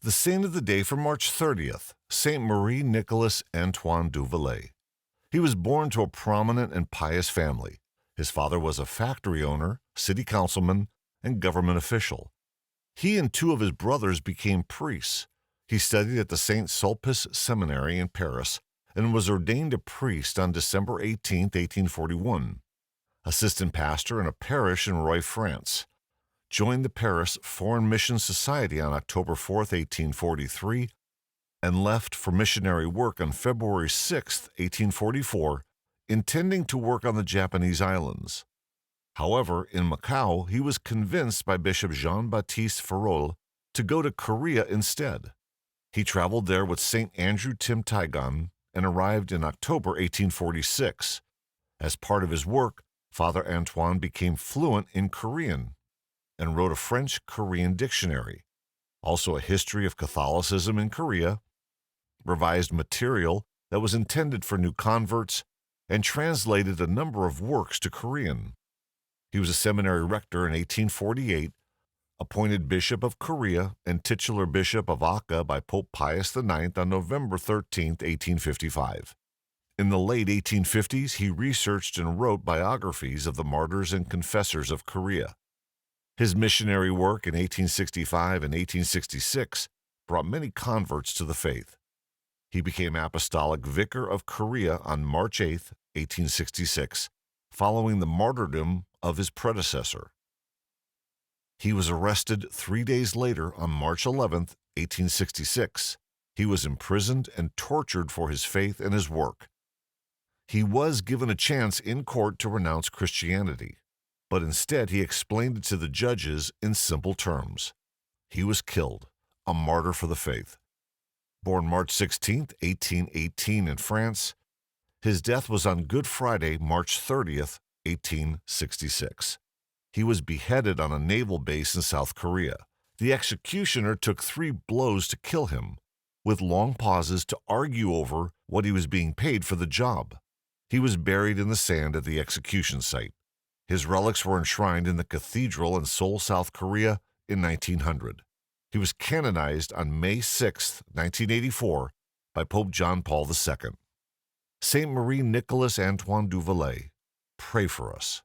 The saint of the day for March 30th, Saint Marie Nicolas Antoine Daveluy. He was born to a prominent and pious family. His father was a factory owner, city councilman, and government official. He and two of his brothers became priests. He studied at the St. Sulpice Seminary in Paris and was ordained a priest on December 18, 1841. Assistant pastor in a parish in Roy, France. Joined the Paris Foreign Mission Society on October 4, 1843, and left for missionary work on February 6, 1844, intending to work on the Japanese islands. However, in Macau, he was convinced by Bishop Jean-Baptiste Farol to go to Korea instead. He traveled there with St. Andrew Tim Taigon and arrived in October 1846. As part of his work, Father Antoine became fluent in Korean and wrote a French-Korean dictionary, also a history of Catholicism in Korea, revised material that was intended for new converts, and translated a number of works to Korean. He was a seminary rector in 1848, appointed Bishop of Korea and titular Bishop of Akka by Pope Pius IX on November 13, 1855. In the late 1850s, he researched and wrote biographies of the martyrs and confessors of Korea. His missionary work in 1865 and 1866 brought many converts to the faith. He became Apostolic Vicar of Korea on March 8, 1866, following the martyrdom of his predecessor. He was arrested 3 days later on March 11, 1866. He was imprisoned and tortured for his faith and his work. He was given a chance in court to renounce Christianity, but instead he explained it to the judges in simple terms. He was killed, a martyr for the faith. Born March 16, 1818 in France, his death was on Good Friday, March 30, 1866. He was beheaded on a naval base in South Korea. The executioner took 3 blows to kill him, with long pauses to argue over what he was being paid for the job. He was buried in the sand at the execution site. His relics were enshrined in the cathedral in Seoul, South Korea in 1900. He was canonized on May 6, 1984, by Pope John Paul II. Saint Marie Nicolas Antoine Daveluy, pray for us.